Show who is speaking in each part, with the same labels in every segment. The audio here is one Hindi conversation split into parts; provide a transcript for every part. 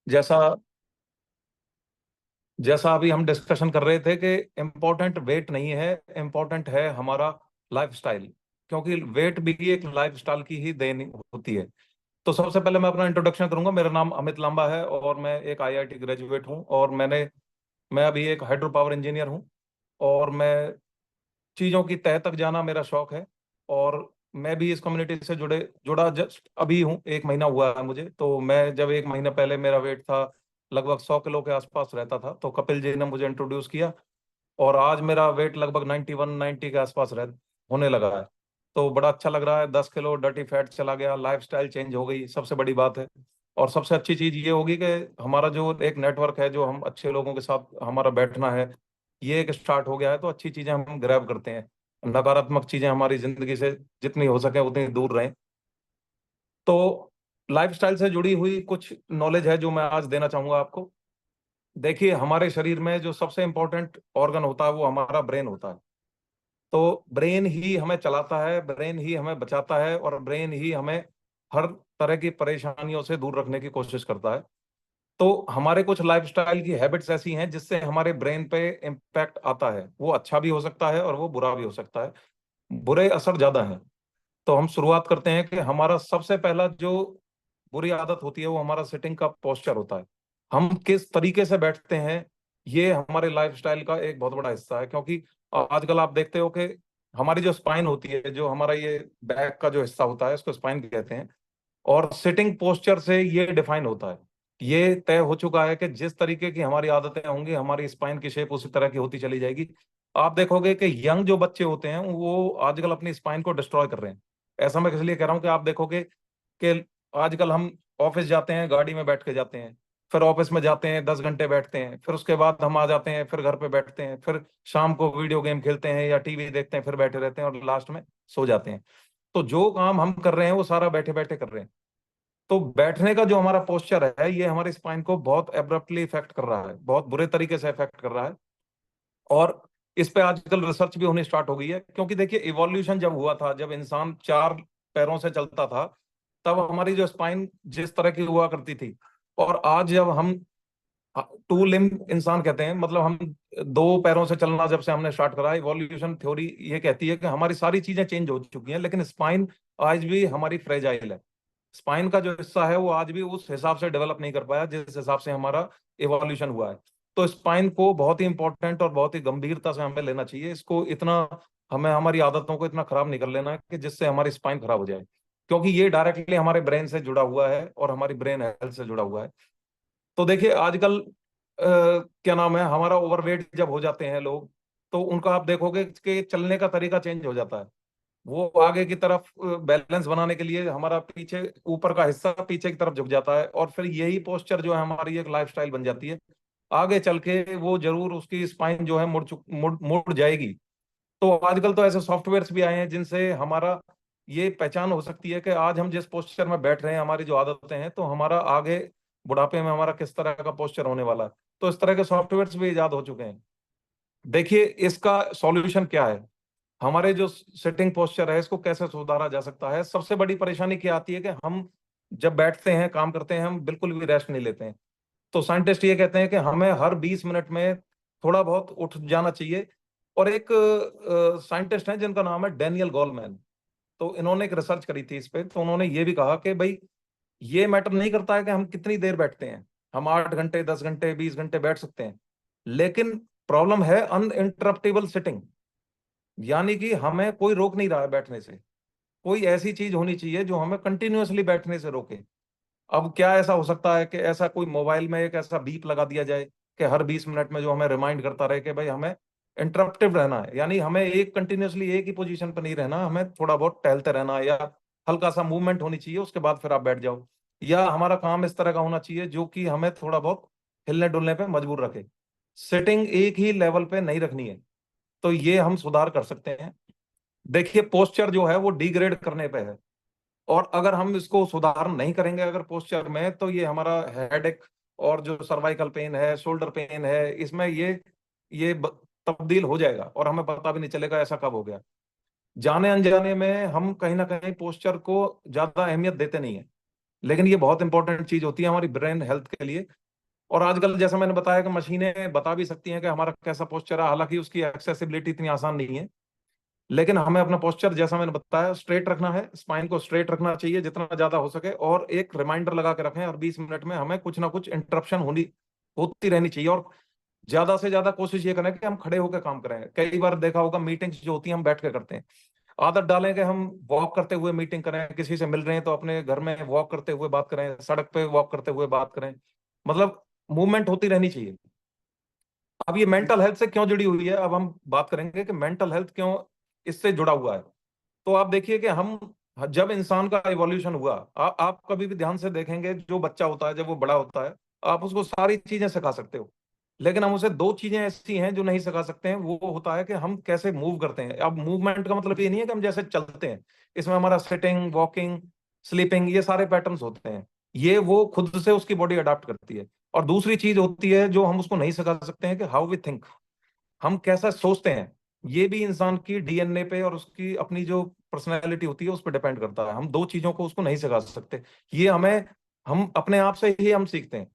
Speaker 1: जैसा जैसा अभी हम डिस्कशन कर रहे थे कि इम्पोर्टेंट वेट नहीं है, इम्पोर्टेंट है हमारा लाइफस्टाइल। क्योंकि वेट भी एक लाइफस्टाइल की ही देन होती है। तो सबसे पहले मैं अपना इंट्रोडक्शन करूंगा। मेरा नाम अमित लांबा है और मैं एक आईआईटी ग्रेजुएट हूं, और मैं अभी एक हाइड्रो पावर इंजीनियर हूं। और मैं चीज़ों की तह तक जाना मेरा शौक है। और मैं भी इस कम्युनिटी से जुड़ा जस्ट अभी हूँ, 1 महीना हुआ है मुझे। तो मैं जब 1 महीना पहले, मेरा वेट था लगभग 100 किलो के आसपास रहता था, तो कपिल जी ने मुझे इंट्रोड्यूस किया। और आज मेरा वेट लगभग 91-90 के आसपास होने लगा है। तो बड़ा अच्छा लग रहा है। 10 किलो डर्टी फैट चला गया, लाइफस्टाइल चेंज हो गई, सबसे बड़ी बात है। और सबसे अच्छी चीज ये होगी कि हमारा जो एक नेटवर्क है, जो हम अच्छे लोगों के साथ हमारा बैठना है, ये एक स्टार्ट हो गया है। तो अच्छी चीजें हम ग्रैब करते हैं, नकारात्मक चीजें हमारी जिंदगी से जितनी हो सके उतनी दूर रहें। तो लाइफस्टाइल से जुड़ी हुई कुछ नॉलेज है जो मैं आज देना चाहूंगा आपको। देखिए, हमारे शरीर में जो सबसे इंपॉर्टेंट ऑर्गन होता है वो हमारा ब्रेन होता है। तो ब्रेन ही हमें चलाता है, ब्रेन ही हमें बचाता है, और ब्रेन ही हमें हर तरह की परेशानियों से दूर रखने की कोशिश करता है। तो हमारे कुछ लाइफस्टाइल की हैबिट्स ऐसी हैं जिससे हमारे ब्रेन पे इम्पैक्ट आता है। वो अच्छा भी हो सकता है और वो बुरा भी हो सकता है। बुरे असर ज्यादा हैं। तो हम शुरुआत करते हैं कि हमारा सबसे पहला जो बुरी आदत होती है वो हमारा सिटिंग का पोस्चर होता है। हम किस तरीके से बैठते हैं, ये हमारे लाइफस्टाइल का एक बहुत बड़ा हिस्सा है। क्योंकि आजकल आप देखते हो कि हमारी जो स्पाइन होती है, जो हमारा ये बैक का जो हिस्सा होता है, इसको स्पाइन कहते हैं। और सिटिंग पोस्चर से ये डिफाइन होता है। ये तय हो चुका है कि जिस तरीके की हमारी आदतें होंगी, हमारी स्पाइन की शेप उसी तरह की होती चली जाएगी। आप देखोगे कि यंग जो बच्चे होते हैं वो आजकल अपनी स्पाइन को डिस्ट्रॉय कर रहे हैं। ऐसा मैं इसलिए कह रहा हूँ कि आप देखोगे कि आजकल हम ऑफिस जाते हैं, गाड़ी में बैठ के जाते हैं। फिर ऑफिस में जाते हैं, 10 घंटे बैठते हैं, फिर उसके बाद हम आ जाते हैं, फिर घर पे बैठते हैं, फिर शाम को वीडियो गेम खेलते हैं या टीवी देखते हैं, फिर बैठे रहते हैं और लास्ट में सो जाते हैं। तो जो काम हम कर रहे हैं वो सारा बैठे बैठे कर रहे हैं। तो बैठने का जो हमारा पोस्चर है, ये हमारे स्पाइन को बहुत एब्रप्टली इफेक्ट कर रहा है, बहुत बुरे तरीके से इफेक्ट कर रहा है। और इस पे आजकल रिसर्च भी होनी स्टार्ट हो गई है। क्योंकि देखिए, इवोल्यूशन जब हुआ था, जब इंसान 4 पैरों से चलता था, तब हमारी जो स्पाइन जिस तरह की हुआ करती थी, और आज जब हम 2 लिम्ब इंसान कहते हैं, मतलब हम 2 पैरों से चलना जब से हमने स्टार्ट करा, इवोल्यूशन थ्योरी ये कहती है कि हमारी सारी चीजें चेंज हो चुकी हैं, लेकिन स्पाइन आज भी हमारी फ्रेजाइल है। स्पाइन का जो हिस्सा है वो आज भी उस हिसाब से डेवलप नहीं कर पाया जिस हिसाब से हमारा इवोल्यूशन हुआ है। तो स्पाइन को बहुत ही इंपॉर्टेंट और बहुत ही गंभीरता से हमें लेना चाहिए। इसको इतना, हमें हमारी आदतों को इतना खराब नहीं कर लेना है कि जिससे हमारी स्पाइन खराब हो जाए। क्योंकि ये डायरेक्टली हमारे ब्रेन से जुड़ा हुआ है और हमारी ब्रेन हेल्थ से जुड़ा हुआ है। तो देखिए, आजकल क्या नाम है, हमारा ओवरवेट जब हो जाते हैं लोग, तो उनका आप देखोगे कि चलने का तरीका चेंज हो जाता है। वो आगे की तरफ बैलेंस बनाने के लिए हमारा पीछे, ऊपर का हिस्सा पीछे की तरफ झुक जाता है, और फिर यही पोस्चर जो है हमारी एक लाइफस्टाइल बन जाती है। आगे चल के वो जरूर उसकी स्पाइन जो है मुड़ जाएगी। तो आजकल तो ऐसे सॉफ्टवेयर्स भी आए हैं जिनसे हमारा ये पहचान हो सकती है कि आज हम जिस पोस्चर में बैठ रहे हैं, हमारी जो आदतें हैं, तो हमारा आगे बुढ़ापे में हमारा किस तरह का पोस्चर होने वाला है। तो इस तरह के सॉफ्टवेयर्स भी इजाद हो चुके हैं। देखिए, इसका सॉल्यूशन क्या है, हमारे जो सिटिंग पोस्चर है इसको कैसे सुधारा जा सकता है। सबसे बड़ी परेशानी क्या आती है कि हम जब बैठते हैं, काम करते हैं, हम बिल्कुल भी रेस्ट नहीं लेते हैं। तो साइंटिस्ट ये कहते हैं कि हमें हर 20 मिनट में थोड़ा बहुत उठ जाना चाहिए। और एक साइंटिस्ट हैं जिनका नाम है डैनियल गोलमैन। तो इन्होंने एक रिसर्च करी थी इस पे, तो उन्होंने ये भी कहा कि भाई, ये मैटर नहीं करता है कि हम कितनी देर बैठते हैं। हम 8 घंटे, 10 घंटे, 20 घंटे बैठ सकते हैं। लेकिन प्रॉब्लम है अनइंटरप्टेबल सिटिंग। यानी कि हमें कोई रोक नहीं रहा है बैठने से। कोई ऐसी चीज होनी चाहिए जो हमें कंटिन्यूअसली बैठने से रोके। अब क्या ऐसा हो सकता है कि ऐसा कोई मोबाइल में एक ऐसा बीप लगा दिया जाए कि हर 20 मिनट में जो हमें रिमाइंड करता रहे कि भाई हमें इंटरप्टिव रहना है, यानी हमें एक कंटिन्यूअसली एक ही पोजीशन पर नहीं रहना, हमें थोड़ा बहुत टहलते रहना है, या हल्का सा मूवमेंट होनी चाहिए, उसके बाद फिर आप बैठ जाओ। या हमारा काम इस तरह का होना चाहिए जो कि हमें थोड़ा बहुत हिलने डुलने पे मजबूर रखे। सिटिंग एक ही लेवल पे नहीं रखनी है। तो ये हम सुधार कर सकते हैं। देखिए, पोस्चर जो है वो डिग्रेड करने पे है। और अगर हम इसको सुधार नहीं करेंगे अगर पोस्चर में, तो ये हमारा हेडेक और जो सर्वाइकल पेन है, शोल्डर पेन है, इसमें तब्दील हो जाएगा और हमें पता भी नहीं चलेगा ऐसा कब हो गया। जाने अनजाने में हम कहीं ना कहीं पोस्चर को ज्यादा अहमियत देते नहीं है। लेकिन ये बहुत इंपॉर्टेंट चीज होती है हमारी ब्रेन हेल्थ के लिए। और आजकल जैसा मैंने बताया कि मशीनें बता भी सकती हैं कि हमारा कैसा पोस्चर है, हालांकि उसकी एक्सेसिबिलिटी इतनी आसान नहीं है। लेकिन हमें अपना पोस्चर जैसा मैंने बताया स्ट्रेट रखना है, स्पाइन को स्ट्रेट रखना चाहिए जितना ज्यादा हो सके, और एक रिमाइंडर लगा के रखें, और 20 मिनट में हमें कुछ ना कुछ इंटरप्शन होती रहनी चाहिए। और ज्यादा से ज्यादा कोशिश ये करें कि हम खड़े होकर काम करें। कई बार देखा होगा मीटिंग्स जो होती है हम बैठ के करते हैं। आदत डालें कि हम वॉक करते हुए मीटिंग करें, किसी से मिल रहे हैं तो अपने घर में वॉक करते हुए बात करें, सड़क पे वॉक करते हुए बात करें। मतलब मूवमेंट होती रहनी चाहिए। अब ये मेंटल हेल्थ से क्यों जुड़ी हुई है, अब हम बात करेंगे कि मेंटल हेल्थ क्यों इससे जुड़ा हुआ है। तो आप देखिए कि हम जब इंसान का इवोल्यूशन हुआ, आप कभी भी ध्यान से देखेंगे, जो बच्चा होता है जब वो बड़ा होता है, आप उसको सारी चीजें सिखा सकते हो। लेकिन हम उसे दो चीजें ऐसी हैं जो नहीं सिखा सकते हैं, वो होता है कि हम कैसे मूव करते हैं। अब मूवमेंट का मतलब ये नहीं है कि हम जैसे चलते हैं, इसमें हमारा सिटिंग, वॉकिंग, स्लीपिंग, ये सारे पैटर्न्स होते हैं। ये वो खुद से उसकी बॉडी अडाप्ट करती है। और दूसरी चीज होती है जो हम उसको नहीं सिखा सकते हैं, कि हाउ वी थिंक, हम कैसा सोचते हैं। ये भी इंसान की डीएनए पे और उसकी अपनी जो पर्सनैलिटी होती है उस पर डिपेंड करता है। हम दो चीजों को उसको नहीं सिखा सकते। ये हम अपने आप से ही हम सीखते हैं,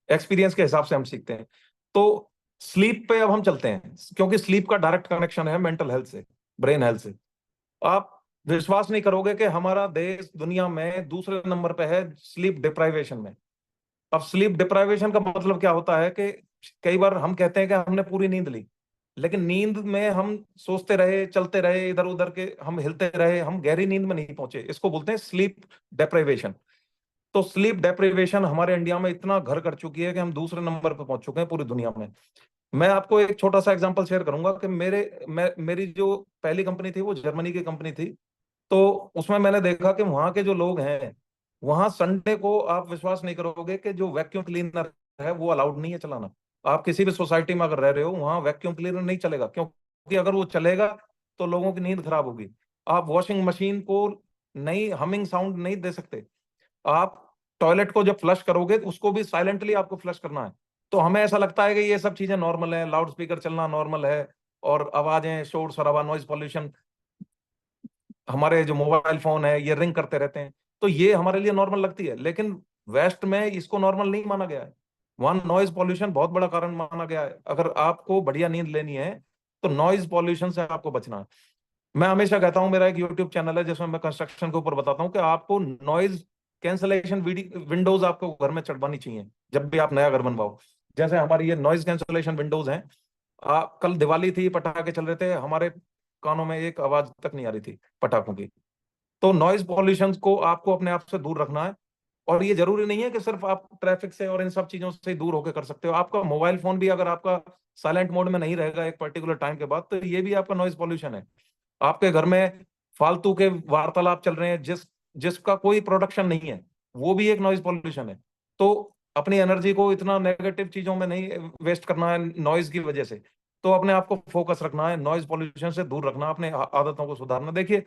Speaker 1: एक्सपीरियंस के हिसाब से हम सीखते हैं। तो स्लीप पे अब हम चलते हैं, क्योंकि स्लीप का डायरेक्ट कनेक्शन है मेंटल हेल्थ से, ब्रेन हेल्थ से। आप विश्वास नहीं करोगे कि हमारा देश दुनिया में दूसरे नंबर पे है स्लीप डिप्राइवेशन में। अब स्लीप डिप्राइवेशन का मतलब क्या होता है कि कई बार हम कहते हैं कि हमने पूरी नींद ली, लेकिन नींद में हम सोचते रहे, चलते रहे, इधर उधर के हम हिलते रहे, हम गहरी नींद में नहीं पहुंचे। इसको बोलते हैं स्लीप डिप्राइवेशन। तो स्लीप डेप्रिवेशन हमारे इंडिया में इतना घर कर चुकी है कि हम दूसरे नंबर पर पहुंच चुके हैं पूरी दुनिया में। मैं आपको एक छोटा सा एग्जांपल शेयर करूंगा कि मेरी जो पहली कंपनी थी वो जर्मनी की कंपनी थी। तो उसमें मैंने देखा कि वहां के जो लोग हैं, वहां संडे को आप विश्वास नहीं करोगे कि जो वैक्यूम क्लीनर है वो अलाउड नहीं है चलाना। आप किसी भी सोसाइटी में अगर रह रहे हो, वहां वैक्यूम क्लीनर नहीं चलेगा, क्योंकि अगर वो चलेगा तो लोगों की नींद खराब होगी। आप वॉशिंग मशीन को नहीं, हमिंग साउंड नहीं दे सकते। आप टॉयलेट को जब फ्लश करोगे तो उसको भी साइलेंटली आपको फ्लश करना है। तो हमें ऐसा लगता है कि ये सब चीजें नॉर्मल है, लाउड स्पीकर चलना नॉर्मल है, और आवाजें, शोर शराबा, नॉइज पॉल्यूशन, हमारे जो मोबाइल फोन है ये रिंग करते रहते हैं, तो ये हमारे लिए नॉर्मल लगती है। लेकिन वेस्ट में इसको नॉर्मल नहीं माना गया है। वहां नॉइज पॉल्यूशन बहुत बड़ा कारण माना गया है। अगर आपको बढ़िया नींद लेनी है तो नॉइज पॉल्यूशन से आपको बचना है। मैं हमेशा कहता हूं, मेरा एक यूट्यूब चैनल है जिसमें मैं कंस्ट्रक्शन के ऊपर बताता हूं कि आपको नॉइज कैंसलेशन विंडोज आपको घर में चढ़वानी चाहिए जब भी आप नया घर बनवाओ। जैसे हमारी ये नॉइज कैंसलेशन विंडोज हैं। कल दिवाली थी, पटाखे चल रहे थे, हमारे कानों में एक आवाज तक नहीं आ रही थी पटाखों की। तो नॉइज पॉल्यूशन को आपको अपने आप से दूर रखना है। और ये जरूरी नहीं है कि सिर्फ आप ट्रैफिक से और इन सब चीजों से ही दूर होकर कर सकते हो। आपका मोबाइल फोन भी अगर आपका साइलेंट मोड में नहीं रहेगा एक पर्टिकुलर टाइम के बाद, तो ये भी आपका नॉइज पॉल्यूशन है। आपके घर में फालतू के वार्तालाप चल रहे हैं जिसका कोई प्रोडक्शन नहीं है, वो भी एक नॉइज पॉल्यूशन है। तो अपनी एनर्जी को इतना नेगेटिव चीजों में नहीं वेस्ट करना है नॉइज की वजह से। तो अपने आप को फोकस रखना है, नॉइज पॉल्यूशन से दूर रखना, अपने आदतों को सुधारना। देखिए,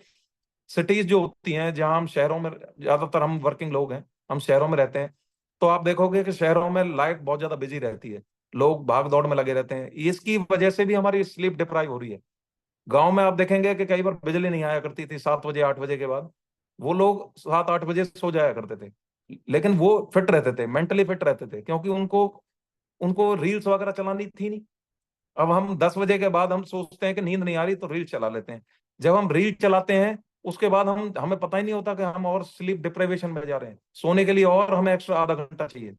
Speaker 1: सिटीज जो होती हैं, जहां हम शहरों में, ज्यादातर हम वर्किंग लोग हैं, हम शहरों में रहते हैं, तो आप देखोगे कि शहरों में लाइफ बहुत ज्यादा बिजी रहती है, लोग भाग दौड़ में लगे रहते हैं, इसकी वजह से भी हमारी स्लीप डिप्राइव हो रही है। गांव में आप देखेंगे कि कई बार बिजली नहीं आया करती थी 7 बजे 8 बजे के बाद, वो लोग 7 8 बजे सो जाया करते थे, लेकिन वो फिट रहते थे, मेंटली फिट रहते थे, क्योंकि उनको उनको रील्स वगैरह चलानी थी नहीं। अब हम 10 बजे के बाद हम सोचते हैं कि नींद नहीं आ रही तो रील चला लेते हैं। जब हम रील चलाते हैं उसके बाद हमें पता ही नहीं होता कि हम और स्लीप डिप्राइवेशन में जा रहे हैं, सोने के लिए और हमें एक्स्ट्रा आधा घंटा चाहिए।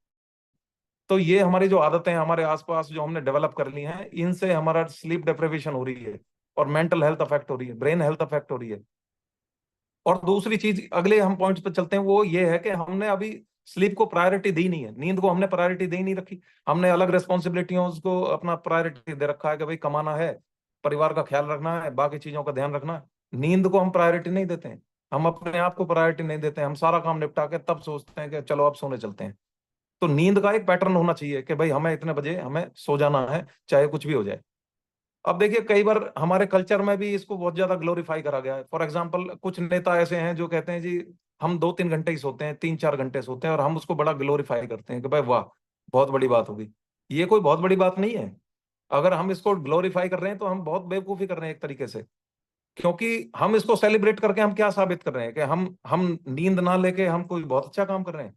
Speaker 1: तो ये हमारी जो आदतें हैं हमारे आसपास जो हमने डेवलप कर ली हैं, इनसे हमारा स्लीप डिप्राइवेशन हो रही है, और मेंटल हेल्थ अफेक्ट हो रही है, ब्रेन हेल्थ अफेक्ट हो रही है। और दूसरी चीज, अगले हम पॉइंट पे चलते हैं, वो ये है कि हमने अभी स्लीप को प्रायोरिटी दी नहीं है, नींद को हमने प्रायोरिटी दी नहीं रखी। हमने अलग रिस्पॉन्सिबिलिटियों को अपना प्रायोरिटी दे रखा है कि भाई कमाना है, परिवार का ख्याल रखना है, बाकी चीजों का ध्यान रखना है। नींद को हम प्रायोरिटी नहीं देते हैं, हम अपने आप को प्रायोरिटी नहीं देते हैं। हम सारा काम निपटा के तब सोचते हैं कि चलो अब सोने चलते हैं। तो नींद का एक पैटर्न होना चाहिए कि भाई हमें इतने बजे हमें सो जाना है, चाहे कुछ भी हो जाए। अब देखिए, कई बार हमारे कल्चर में भी इसको बहुत ज्यादा ग्लोरीफाई करा गया है। फॉर एग्जाम्पल, कुछ नेता ऐसे हैं जो कहते हैं जी हम 2 3 घंटे ही सोते हैं, 3 4 घंटे सोते हैं, और हम उसको बड़ा ग्लोरीफाई करते हैं कि भाई वाह, बहुत बड़ी बात होगी। ये कोई बहुत बड़ी बात नहीं है। अगर हम इसको ग्लोरीफाई कर रहे हैं तो हम बहुत बेवकूफी कर रहे हैं एक तरीके से। क्योंकि हम इसको सेलिब्रेट करके हम क्या साबित कर रहे हैं कि हम नींद ना लेके हम कोई बहुत अच्छा काम कर रहे हैं।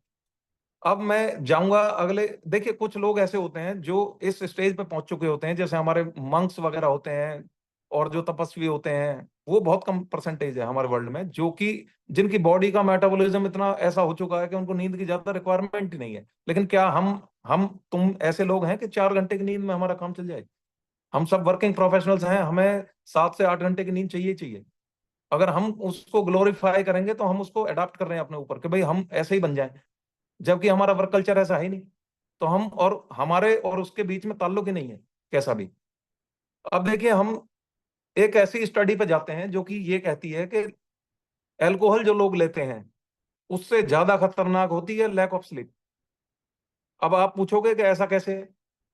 Speaker 1: अब मैं जाऊंगा अगले, देखिए कुछ लोग ऐसे होते हैं जो इस स्टेज पे पहुंच चुके होते हैं, जैसे हमारे मंक्स वगैरह होते हैं और जो तपस्वी होते हैं, वो बहुत कम परसेंटेज है हमारे वर्ल्ड में, जो कि जिनकी बॉडी का मेटाबॉलिज्म इतना ऐसा हो चुका है कि उनको नींद की ज्यादा रिक्वायरमेंट ही नहीं है। लेकिन क्या हम तुम ऐसे लोग हैं कि 4 घंटे की नींद में हमारा काम चल जाए? हम सब वर्किंग प्रोफेशनल्स हैं, हमें 7 से 8 घंटे की नींद चाहिए चाहिए। अगर हम उसको ग्लोरीफाई करेंगे तो हम उसको अडॉप्ट कर रहे हैं अपने ऊपर कि भाई हम ऐसे ही बन जाएं, जबकि हमारा वर्क कल्चर ऐसा है नहीं। तो हम और हमारे और उसके बीच में ताल्लुक ही नहीं है कैसा भी। अब देखिए हम एक ऐसी स्टडी पे जाते हैं जो कि ये कहती है कि अल्कोहल जो लोग लेते हैं उससे ज्यादा खतरनाक होती है लैक ऑफ स्लीप। अब आप पूछोगे कि ऐसा कैसे है,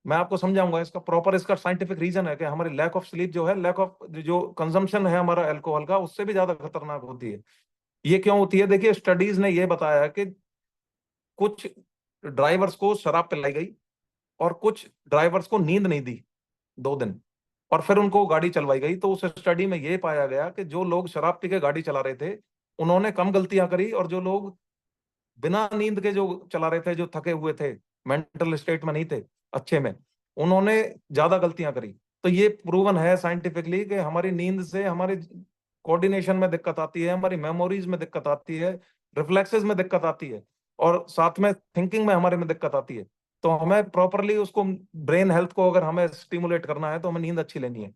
Speaker 1: मैं आपको समझाऊंगा। इसका प्रॉपर इसका साइंटिफिक रीजन है कि हमारी लैक ऑफ स्लीप जो है, लैक ऑफ जो कंजम्पशन है हमारा अल्कोहल का, उससे भी ज्यादा खतरनाक होती है। ये क्यों होती है? देखिए स्टडीज ने ये बताया कि कुछ ड्राइवर्स को शराब पिलाई गई और कुछ ड्राइवर्स को नींद नहीं दी 2 दिन, और फिर उनको गाड़ी चलवाई गई। तो उस स्टडी में ये पाया गया कि जो लोग शराब पी के गाड़ी चला रहे थे उन्होंने कम गलतियां करी, और जो लोग बिना नींद के जो चला रहे थे, जो थके हुए थे, मेंटल स्टेट में नहीं थे अच्छे में, उन्होंने ज्यादा गलतियां करी। तो ये प्रूवन है साइंटिफिकली कि हमारी नींद से हमारे कोऑर्डिनेशन में दिक्कत आती है, हमारी मेमोरीज में दिक्कत आती है, रिफ्लेक्सेस में दिक्कत आती है, और साथ में थिंकिंग में हमारे में दिक्कत आती है। तो हमें प्रॉपरली उसको, ब्रेन हेल्थ को अगर हमें स्टिमुलेट करना है तो हमें नींद अच्छी लेनी है।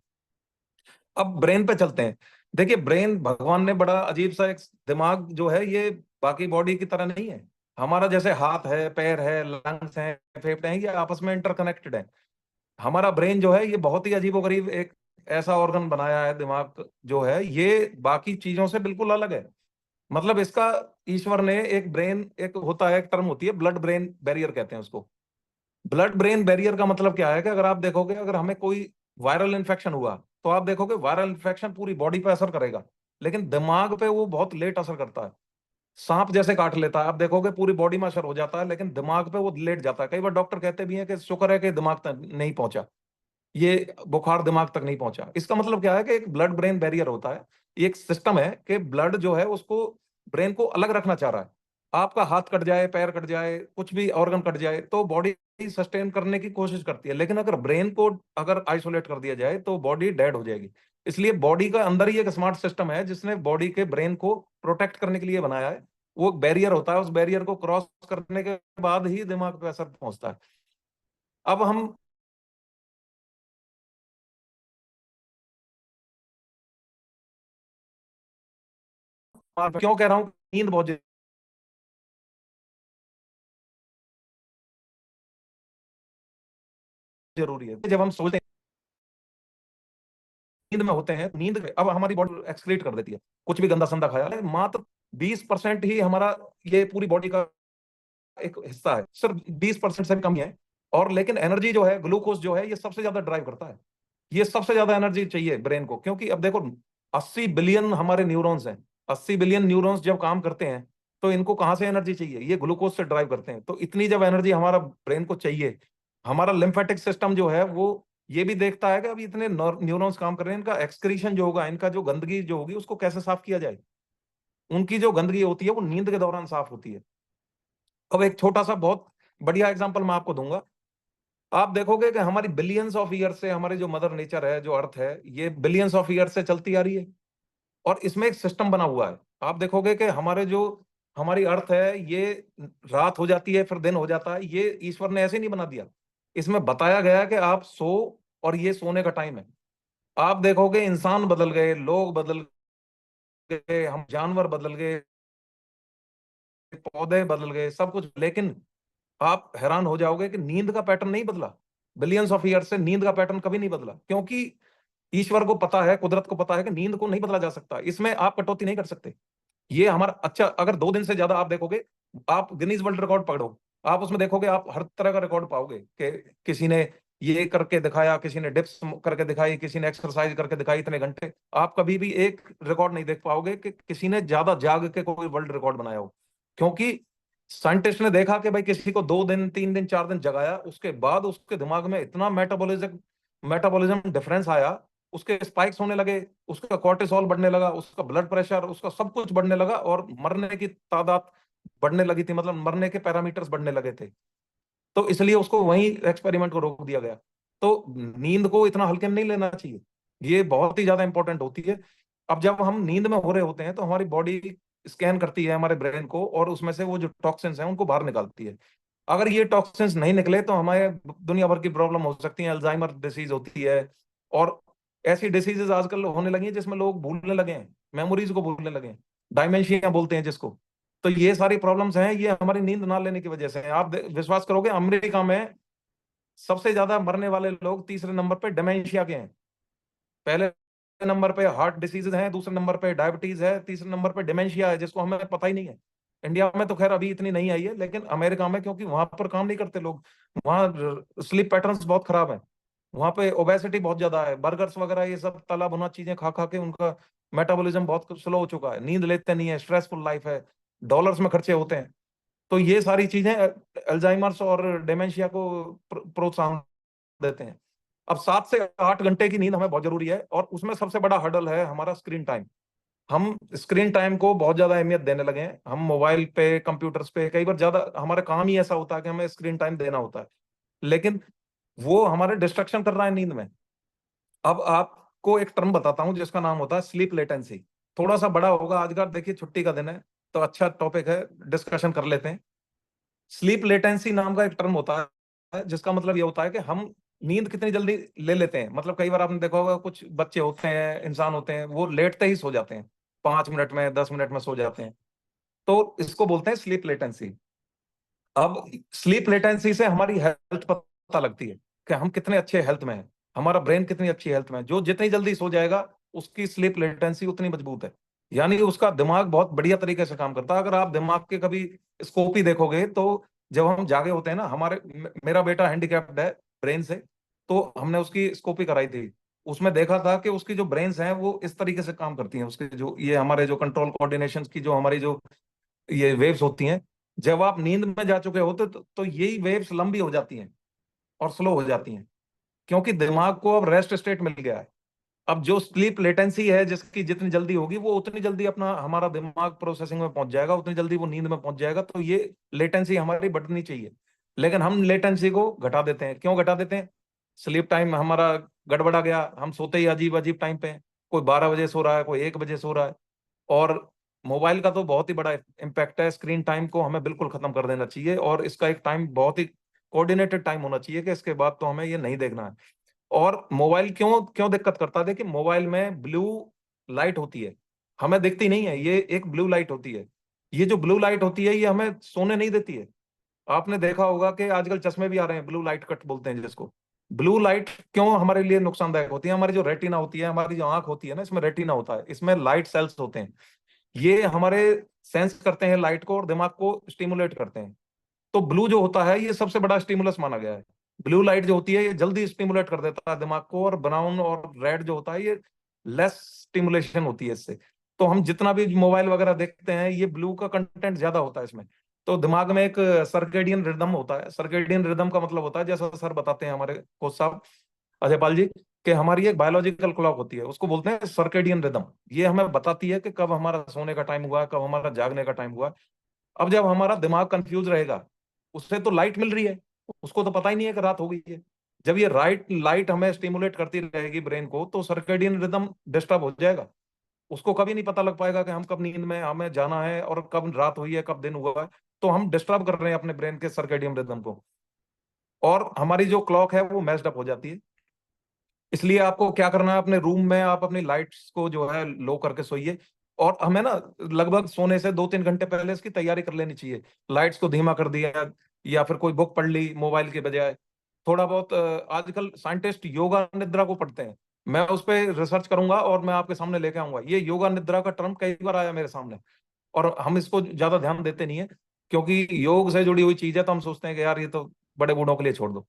Speaker 1: अब ब्रेन पे चलते हैं। देखिए ब्रेन भगवान ने बड़ा अजीब सा एक दिमाग जो है, ये बाकी बॉडी की तरह नहीं है। हमारा जैसे हाथ है, पैर है, लंग्स हैं, फेफड़े हैं, ये आपस में इंटरकनेक्टेड है। हमारा ब्रेन जो है ये बहुत ही अजीबोगरीब एक ऐसा ऑर्गन बनाया है, दिमाग जो है ये बाकी चीजों से बिल्कुल अलग है। मतलब इसका, ईश्वर ने एक ब्रेन, एक होता है, एक टर्म होती है ब्लड ब्रेन बैरियर कहते हैं उसको। ब्लड ब्रेन बैरियर का मतलब क्या है कि अगर आप देखोगे, अगर हमें कोई वायरल इन्फेक्शन हुआ तो आप देखोगे वायरल इन्फेक्शन पूरी बॉडी पे असर करेगा, लेकिन दिमाग पे वो बहुत लेट असर करता है। सांप जैसे काट लेता है, आप देखोगे पूरी बॉडी में असर हो जाता है, लेकिन दिमाग पे वो लेट जाता है। कई बार डॉक्टर कहते भी हैं कि शुक्र है कि दिमाग तक नहीं पहुंचा, ये बुखार दिमाग तक नहीं पहुंचा। इसका मतलब क्या है कि एक ब्लड ब्रेन बैरियर होता है, ये एक सिस्टम है कि ब्लड जो है उसको, ब्रेन को अलग रखना चाह रहा है। आपका हाथ कट जाए, पैर कट जाए, कुछ भी ऑर्गन कट जाए तो बॉडी सस्टेन करने की कोशिश करती है, लेकिन अगर ब्रेन को अगर आइसोलेट कर दिया जाए तो बॉडी डेड हो जाएगी। इसलिए बॉडी का अंदर ही एक स्मार्ट सिस्टम है जिसने बॉडी के ब्रेन को प्रोटेक्ट करने के लिए बनाया है। वो बैरियर होता है, उस बैरियर को क्रॉस करने के बाद ही दिमाग पे असर पहुंचता है। अब हम क्यों कह रहा हूँ नींद बहुत जरूरी है। जब हम सोचते हैं, नींद में होते हैं, नींद में अब हमारी बॉडी एक्सक्रीट कर देती है कुछ भी गंदा संदा खाया है, मात्र 20% ही हमारा ये पूरी बॉडी का एक हिस्सा है, सिर्फ 20% से भी कम ही है। और लेकिन एनर्जी जो है, ग्लूकोज जो है, ये सबसे ज्यादा ड्राइव करता है। ये सबसे ज्यादा एनर्जी चाहिए ब्रेन को, क्योंकि अब देखो 80 बिलियन हमारे न्यूरॉन्स हैं। 80 बिलियन न्यूरॉन्स जब काम करते हैं तो इनको कहाँ से एनर्जी चाहिए? ये ग्लूकोज से ड्राइव करते हैं। तो इतनी जब एनर्जी हमारा ब्रेन को चाहिए, हमारा लिम्फेटिक सिस्टम जो है वो ये भी देखता है कि अभी इतने न्यूरॉन्स काम कर रहे हैं, इनका एक्सक्रीशन जो होगा, इनका जो गंदगी जो होगी उसको कैसे साफ किया जाए। उनकी जो गंदगी होती है वो नींद के दौरान साफ होती है। अब एक छोटा सा बहुत बढ़िया एग्जांपल मैं आपको दूंगा। आप देखोगे कि हमारी बिलियंस ऑफ ईयर से हमारी जो मदर नेचर है, जो अर्थ है, ये बिलियंस ऑफ ईयर से चलती आ रही है, और इसमें एक सिस्टम बना हुआ है। आप देखोगे कि हमारे जो हमारी अर्थ है, ये रात हो जाती है फिर दिन हो जाता है, ये ईश्वर ने ऐसे नहीं बना दिया। इसमें बताया गया है कि आप सो, और ये सोने का टाइम है। आप देखोगे इंसान बदल गए, लोग बदल गए, हम जानवर बदल गए, पौधे बदल गए, सब कुछ, लेकिन आप हैरान हो जाओगे कि नींद का पैटर्न नहीं बदला। बिलियंस ऑफ ईयर से नींद का पैटर्न कभी नहीं बदला, क्योंकि ईश्वर को पता है, कुदरत को पता है कि नींद को नहीं बदला जा सकता, इसमें आप कटौती नहीं कर सकते। ये हमारा, अच्छा अगर 2 दिन से ज्यादा आप देखोगे, आप गिनीज वर्ल्ड रिकॉर्ड पकड़ो, आप उसमें देखोगे, आप हर तरह का रिकॉर्ड पाओगे कि किसी ने ये करके दिखाया, किसी ने डिप्स करके दिखाई, किसी ने एक्सरसाइज करके दिखाई इतने घंटे। आप कभी भी एक रिकॉर्ड नहीं देख पाओगे कि किसी ने ज्यादा जाग के कोई वर्ल्ड रिकॉर्ड बनाया हो। क्योंकि साइंटिस्ट ने देखा कि भाई किसी को 2 दिन, 3 दिन, 4 दिन जगाया, उसके बाद उसके दिमाग में इतना मेटाबॉलिज्म मेटाबॉलिज्म डिफरेंस आया, उसके स्पाइक्स होने लगे, उसका कॉर्टिसोल बढ़ने लगा, उसका ब्लड प्रेशर, उसका सब कुछ बढ़ने लगा, और मरने की तादाद बढ़ने लगी थी, मतलब मरने के पैरामीटर्स बढ़ने लगे थे। तो इसलिए उसको वहीं एक्सपेरिमेंट को रोक दिया गया। तो नींद को इतना हल्के में नहीं लेना चाहिए, ये बहुत ही ज्यादा इंपॉर्टेंट होती है। अब जब हम नींद में हो रहे होते हैं तो हमारी बॉडी स्कैन करती है हमारे ब्रेन को, और उसमें से वो जो टॉक्सिन्स हैं उनको बाहर निकालती है। अगर ये टॉक्सिन्स नहीं निकले तो हमारे दुनिया भर की प्रॉब्लम हो सकती है, अल्जाइमर डिसीज होती है, और ऐसी डिसीजेज आजकल होने लगी हैं जिसमें लोग भूलने लगे हैं, मेमोरीज को भूलने लगे हैं, डायमेंशिया बोलते हैं जिसको। तो ये सारी प्रॉब्लम्स हैं, ये हमारी नींद ना लेने की वजह से है। आप विश्वास करोगे, अमेरिका में सबसे ज्यादा मरने वाले लोग तीसरे नंबर पे डिमेंशिया के हैं। पहले नंबर पे हार्ट डिसीजेज हैं, दूसरे नंबर पे डायबिटीज है, तीसरे नंबर पे डिमेंशिया है, जिसको हमें पता ही नहीं है। इंडिया में तो खैर अभी इतनी नहीं आई है, लेकिन अमेरिका में, क्योंकि वहां पर काम नहीं करते लोग, वहाँ स्लीप पैटर्न्स बहुत खराब है, वहां पे ओबेसिटी बहुत ज्यादा है, बर्गर्स वगैरह ये सब तला भुना चीजें खा खा के उनका मेटाबॉलिज्म बहुत स्लो हो चुका है, नींद लेते नहीं है, स्ट्रेसफुल लाइफ है, डॉलर्स में खर्चे होते हैं। तो ये सारी चीजें अल्जाइमर्स और डेमेंशिया को प्रोत्साहन देते हैं। अब 7 से 8 घंटे की नींद हमें बहुत जरूरी है, और उसमें सबसे बड़ा हर्डल है हमारा स्क्रीन टाइम। हम स्क्रीन टाइम को बहुत ज्यादा अहमियत देने लगे हैं, हम मोबाइल पे, कंप्यूटर्स पे कई बार ज्यादा, हमारा काम ही ऐसा होता है कि हमें स्क्रीन टाइम देना होता है, लेकिन वो हमारे डिस्ट्रक्शन कर रहा है नींद में। अब आपको एक टर्म बताता हूं जिसका नाम होता है स्लीप लेटेंसी। थोड़ा सा बड़ा होगा, आज का देखिए छुट्टी का दिन है तो अच्छा टॉपिक है, डिस्कशन कर लेते हैं। स्लीप लेटेंसी नाम का एक टर्म होता है, जिसका मतलब ये होता है कि हम नींद कितनी जल्दी ले लेते हैं। मतलब कई बार आपने देखा होगा, कुछ बच्चे होते हैं, इंसान होते हैं, वो लेटते ही सो जाते हैं, 5 मिनट में, 10 मिनट में सो जाते हैं। तो इसको बोलते हैं स्लीप लेटेंसी। अब स्लीप लेटेंसी से हमारी हेल्थ पता लगती है कि हम कितने अच्छे हेल्थ में हैं, हमारा ब्रेन कितनी अच्छी हेल्थ में है। जो जितनी जल्दी सो जाएगा, उसकी स्लीप लेटेंसी उतनी मजबूत है, यानी उसका दिमाग बहुत बढ़िया तरीके से काम करता है। अगर आप दिमाग के कभी स्कोप ही देखोगे, तो जब हम जागे होते हैं ना, मेरा बेटा हैंडीकैप्ड है ब्रेन से, तो हमने उसकी स्कोपी कराई थी, उसमें देखा था कि उसकी जो ब्रेन्स हैं वो इस तरीके से काम करती हैं, उसके जो ये हमारे जो कंट्रोल कोऑर्डिनेशन की जो हमारी जो ये वेव्स होती हैं, जब आप नींद में जा चुके होते तो यही वेव्स लंबी हो जाती हैं और स्लो हो जाती हैं, क्योंकि दिमाग को अब रेस्ट स्टेट मिल गया है। अब जो स्लीप लेटेंसी है, जिसकी जितनी जल्दी होगी, वो उतनी जल्दी अपना हमारा दिमाग प्रोसेसिंग में पहुंच जाएगा, उतनी जल्दी वो नींद में पहुंच जाएगा। तो ये लेटेंसी हमारी बढ़नी चाहिए, लेकिन हम लेटेंसी को घटा देते हैं। क्यों घटा देते हैं? स्लीप टाइम हमारा गड़बड़ा गया, हम सोते ही अजीब अजीब टाइम पे हैं। कोई 12 बजे सो रहा है, कोई 1 बजे सो रहा है। और मोबाइल का तो बहुत ही बड़ा इम्पैक्ट है, स्क्रीन टाइम को हमें बिल्कुल खत्म कर देना चाहिए, और इसका एक टाइम बहुत ही कोऑर्डिनेटेड टाइम होना चाहिए कि इसके बाद तो हमें ये नहीं देखना है। और मोबाइल क्यों क्यों दिक्कत करता है? देखिए, मोबाइल में ब्लू लाइट होती है, हमें दिखती नहीं है, ये एक ब्लू लाइट होती है। ये जो ब्लू लाइट होती है, ये हमें सोने नहीं देती है। आपने देखा होगा कि आजकल चश्मे भी आ रहे हैं, ब्लू लाइट कट बोलते हैं जिसको। ब्लू लाइट क्यों हमारे लिए नुकसानदायक होती है? हमारी जो रेटिना होती है, हमारी जो आंख होती है ना, इसमें रेटिना होता है, इसमें लाइट सेल्स होते हैं, ये हमारे सेंस करते हैं लाइट को और दिमाग को स्टिमुलेट करते हैं। तो ब्लू जो होता है, ये सबसे बड़ा स्टिमुलस माना गया है। ब्लू लाइट जो होती है, ये जल्दी स्टिमुलेट कर देता है दिमाग को, और ब्राउन और रेड जो होता है, ये लेस स्टिमुलेशन होती है इससे। तो हम जितना भी मोबाइल वगैरह देखते हैं, ये ब्लू का कंटेंट ज्यादा होता है इसमें। तो दिमाग में एक सर्केडियन रिदम होता है। सर्केडियन रिदम का मतलब होता है, जैसा सर बताते हैं हमारे कोच साहब अजय पाल जी, कि हमारी एक बायोलॉजिकल क्लॉक होती है, उसको बोलते हैं सर्केडियन रिदम। ये हमें बताती है कि कब हमारा सोने का टाइम हुआ है, कब हमारा जागने का टाइम हुआ है। अब जब हमारा दिमाग कंफ्यूज रहेगा, उससे तो लाइट मिल रही है, उसको तो पता ही नहीं है कि रात हो गई है। जब ये राइट लाइट हमें स्टिमुलेट करती रहेगी ब्रेन को, तो सर्केडियन रिदम डिस्टर्ब हो जाएगा। उसको कभी नहीं पता लग पाएगा कि हम कब नींद में हमें जाना है और कब रात हुई है, कब दिन हुआ है। तो हम डिस्टर्ब कर रहे हैं अपने ब्रेन के सर्केडियन रिदम को, और हमारी जो क्लॉक है वो मैस्ड अप हो जाती है। इसलिए आपको क्या करना है, अपने रूम में आप अपनी लाइट्स को जो है लो करके सोइए। और हमें ना लगभग सोने से 2-3 घंटे पहले इसकी तैयारी कर लेनी चाहिए। लाइट्स को धीमा कर दिया, या फिर कोई बुक पढ़ ली मोबाइल के बजाय। थोड़ा बहुत आजकल साइंटिस्ट योगा निद्रा को पढ़ते हैं, मैं उस पर रिसर्च करूंगा और मैं आपके सामने लेके आऊंगा। ये योगा निद्रा का टर्म कई बार आया मेरे सामने, और हम इसको ज्यादा ध्यान देते नहीं है, क्योंकि योग से जुड़ी हुई चीज है, तो हम सोचते हैं कि यार ये तो बड़े बूढ़ों के लिए छोड़ दो।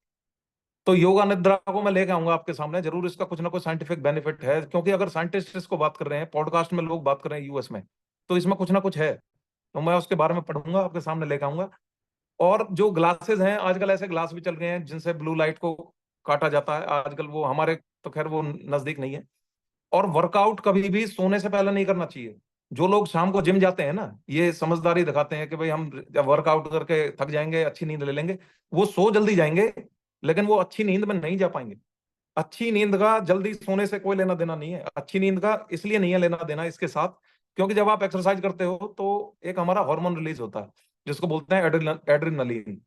Speaker 1: तो योगा निद्रा को मैं लेके आऊंगा आपके सामने जरूर, इसका कुछ ना कुछ साइंटिफिक बेनिफिट है, क्योंकि अगर साइंटिस्ट इसको बात कर रहे हैं, पॉडकास्ट में लोग बात कर रहे हैं यूएस में, तो इसमें कुछ ना कुछ है। तो मैं उसके बारे में पढ़ूंगा, आपके सामने लेके आऊंगा। और जो ग्लासेस हैं, आजकल ऐसे ग्लास भी चल गए हैं जिनसे ब्लू लाइट को काटा जाता है आजकल, वो हमारे तो खैर वो नजदीक नहीं है। और वर्कआउट कभी भी सोने से पहले नहीं करना चाहिए। जो लोग शाम को जिम जाते हैं ना, ये समझदारी दिखाते हैं कि भाई हम जब वर्कआउट करके थक जाएंगे अच्छी नींद ले लेंगे, वो सो जल्दी जाएंगे लेकिन वो अच्छी नींद में नहीं जा पाएंगे। अच्छी नींद का जल्दी सोने से कोई लेना देना नहीं है, अच्छी नींद का इसलिए नहीं है लेना देना इसके साथ, क्योंकि जब आप एक्सरसाइज करते हो तो एक हमारा हार्मोन रिलीज होता है जिसको बोलते हैं एड्रेनलिन।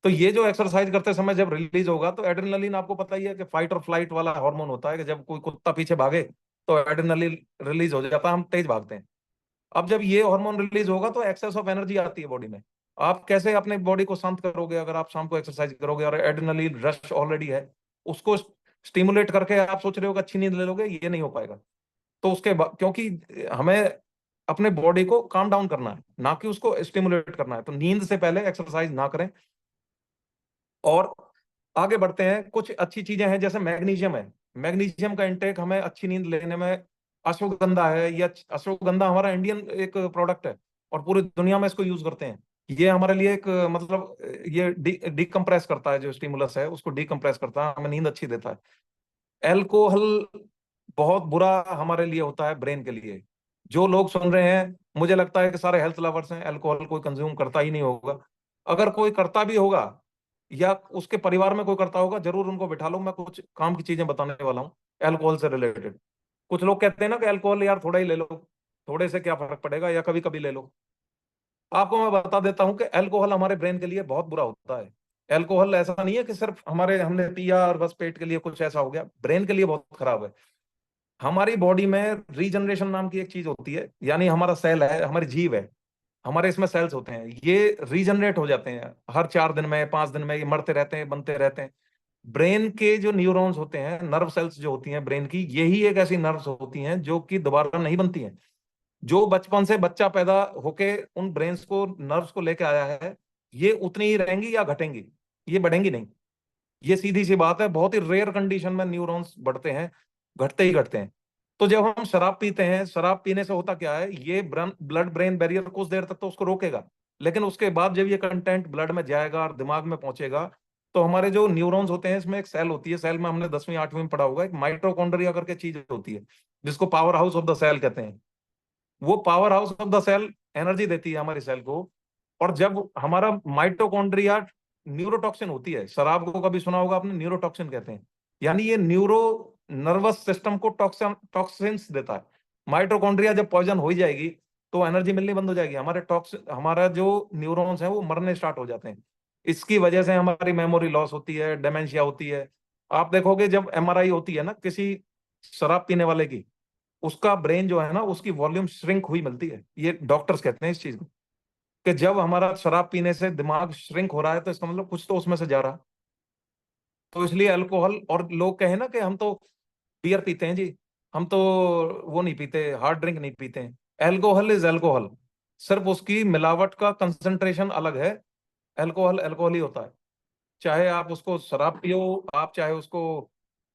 Speaker 1: तो ये जो एक्सरसाइज करते समय जब रिलीज होगा तो एड्रेनलिन, आपको पता ही है कि फाइट और फ्लाइट वाला हार्मोन होता है, कि जब कोई कुत्ता पीछे भागे तो एड्रेनलिन रिलीज हो जाता है, हम तेज भागते हैं। अब जब ये हार्मोन रिलीज होगा तो एक्सेस ऑफ एनर्जी आती है बॉडी में। आप कैसे अपने बॉडी को शांत करोगे अगर आप शाम को एक्सरसाइज करोगे और एड्रेनलिन रश ऑलरेडी है, उसको स्टिमुलेट करके आप सोच रहे हो कि अच्छी नींद ले लोगे, ये नहीं हो पाएगा। तो उसके बाद, क्योंकि हमें अपने बॉडी को काम डाउन करना है ना कि उसको स्टिमुलेट करना है, तो नींद से पहले एक्सरसाइज ना करें। और आगे बढ़ते हैं, कुछ अच्छी चीजें हैं जैसे मैग्नीशियम है। मैग्नीशियम का इंटेक हमें अच्छी नींद लेने में, अश्वगंधा है, या अश्वगंधा हमारा इंडियन एक प्रोडक्ट है और पूरी दुनिया में इसको यूज करते हैं। ये हमारे लिए एक मतलब ये डिकम्प्रेस करता है, जो स्टिमुलस है उसको डिकम्प्रेस करता है, हमें नींद अच्छी देता है। एल्कोहल बहुत बुरा हमारे लिए होता है ब्रेन के लिए। जो लोग सुन रहे हैं, मुझे लगता है कि सारे हेल्थ लवर्स हैं, अल्कोहल कोई कंज्यूम करता ही नहीं होगा। अगर कोई करता भी होगा या उसके परिवार में कोई करता होगा, जरूर उनको बिठा लो, मैं कुछ काम की चीजें बताने वाला हूँ अल्कोहल से रिलेटेड। कुछ लोग कहते हैं ना कि अल्कोहल यार थोड़ा ही ले लो, थोड़े से क्या फर्क पड़ेगा, या कभी कभी ले लो। आपको मैं बता देता हूँ कि अल्कोहल हमारे ब्रेन के लिए बहुत बुरा होता है। अल्कोहल ऐसा नहीं है कि सिर्फ हमारे हमने पिया और बस पेट के लिए कुछ ऐसा हो गया, ब्रेन के लिए बहुत खराब है। हमारी बॉडी में रीजनरेशन नाम की एक चीज होती है, यानी हमारा सेल है, हमारी जीव है, हमारे इसमें सेल्स होते हैं, ये रीजनरेट हो जाते हैं हर 4 दिन में 5 दिन में, ये मरते रहते हैं बनते रहते हैं। ब्रेन के जो न्यूरॉन्स होते हैं, नर्व सेल्स जो होती हैं ब्रेन की, यही एक ऐसी नर्व्स होती हैं जो कि दोबारा नहीं बनती हैं। जो बचपन से बच्चा पैदा होके उन ब्रेन्स को, नर्व्स को लेके आया है, ये उतनी ही रहेंगी या घटेंगी, ये बढ़ेंगी नहीं। ये सीधी सी बात है, बहुत ही रेयर कंडीशन में न्यूरॉन्स बढ़ते हैं, घटते ही घटते हैं। तो जब हम शराब पीते हैं, शराब पीने से होता क्या है, ये ब्लड ब्रेन बैरियर कुछ देर तक तो उसको रोकेगा, लेकिन उसके बाद जब ये कंटेंट ब्लड में जाएगा और दिमाग में पहुंचेगा, तो हमारे जो न्यूरॉन्स होते हैं, इसमें एक सेल होती है, सेल में हमने 10वीं 8वीं में पढ़ा होगा, एक माइटोकॉन्ड्रिया करके चीज होती है जिसको powerhouse of the cell कहते हैं। वो powerhouse of the cell energy देती है हमारी सेल को। और जब हमारा माइटोकॉन्ड्रिया, न्यूरोटॉक्सिन होती है, शराब को कभी सुना होगा आपने, न्यूरोटॉक्सिन कहते हैं, यानी ये न्यूरो नर्वस सिस्टम को टॉक्सिन्स देता है। माइटोकॉन्ड्रिया जब पॉइजन हो ही जाएगी तो एनर्जी मिलनी बंद हो जाएगी, हमारे टॉक्सिन, हमारा जो न्यूरॉन्स हैं वो मरने स्टार्ट हो जाते हैं। इसकी वजह से हमारी मेमोरी लॉस होती है, डेमेंशिया होती है। आप देखोगे जब एमआरआई होती है ना किसी शराब पीने वाले की, उसका ब्रेन जो है ना, उसकी वॉल्यूम श्रिंक हुई मिलती है। ये डॉक्टर्स कहते हैं इस चीज को, कि जब हमारा शराब पीने से दिमाग श्रिंक हो रहा है तो इसका मतलब कुछ तो उसमें से जा रहा है। तो इसलिए अल्कोहल, और लोग कहे ना कि हम तो बियर पीते हैं जी, हम तो वो नहीं पीते, हार्ड ड्रिंक नहीं पीते हैं। एल्कोहल इज एल्कोहल, सिर्फ उसकी मिलावट का कंसंट्रेशन अलग है। एल्कोहल एल्कोहल ही होता है, चाहे आप उसको शराब पियो, आप चाहे उसको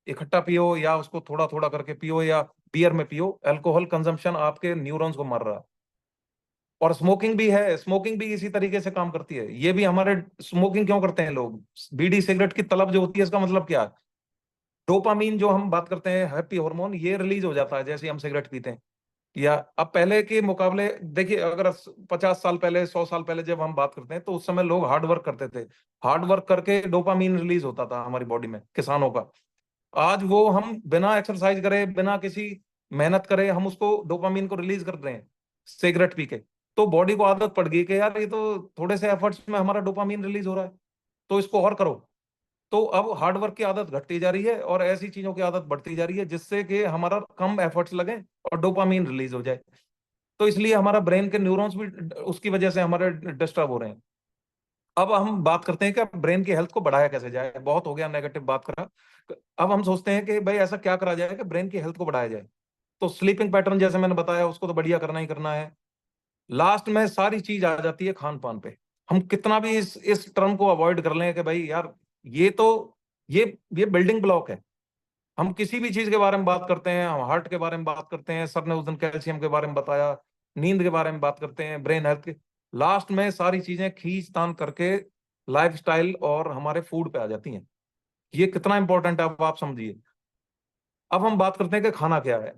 Speaker 1: इकट्ठा पियो या उसको थोड़ा थोड़ा करके पियो या बियर में पियो, अल्कोहल कंजम्पशन आपके न्यूरॉन्स को मार रहा है। और स्मोकिंग भी है, स्मोकिंग भी इसी तरीके से काम करती है। ये भी हमारे, स्मोकिंग क्यों करते हैं लोग, बीड़ी सिगरेट की तलब जो होती है, इसका मतलब क्या है, डोपामीन जो हम बात करते हैं, हैप्पी हार्मोन, ये रिलीज हो जाता है जैसे हम सिगरेट पीते हैं। या अब पहले के मुकाबले देखिए, अगर 50 साल पहले 100 साल पहले जब हम बात करते हैं, तो उस समय लोग हार्ड वर्क करते थे, हार्ड वर्क करके डोपामीन रिलीज होता था हमारी बॉडी में, किसानों का। आज वो हम बिना एक्सरसाइज करे, बिना किसी मेहनत करे, हम उसको डोपामीन को रिलीज कर रहे हैं सिगरेट पी के। तो बॉडी को आदत पड़ गई कि यार ये तो थोड़े से एफर्ट्स में हमारा डोपामीन रिलीज हो रहा है, तो इसको और करो। तो अब हार्ड वर्क की आदत घटती जा रही है और ऐसी चीजों की आदत बढ़ती जा रही है जिससे कि हमारा कम एफर्ट्स लगे और डोपामीन रिलीज हो जाए। तो इसलिए हमारा ब्रेन के न्यूरॉन्स भी उसकी वजह से हमारे डिस्टर्ब हो रहे हैं। अब हम बात करते हैं कि ब्रेन की हेल्थ को बढ़ाया कैसे जाए, बहुत हो गया नेगेटिव बात करा। अब हम सोचते हैं कि भाई ऐसा क्या करा जाए कि ब्रेन की हेल्थ को बढ़ाया जाए। तो स्लीपिंग पैटर्न जैसे मैंने बताया, उसको तो बढ़िया करना ही करना है। लास्ट में सारी चीज आ जाती है खान पान पे। हम कितना भी इस टर्म को अवॉइड कर लें कि भाई यार ये तो, ये ये बिल्डिंग ब्लॉक है। हम किसी भी चीज के बारे में बात करते हैं, हम हार्ट के बारे में बात करते हैं, सर ने उस दिन कैल्शियम के बारे में बताया, नींद के बारे में बात करते हैं, ब्रेन हेल्थ के, लास्ट में सारी चीजें खींच तान करके लाइफस्टाइल और हमारे फूड पे आ जाती हैं। ये कितना इंपॉर्टेंट है, अब आप समझिए। अब हम बात करते हैं कि खाना क्या है।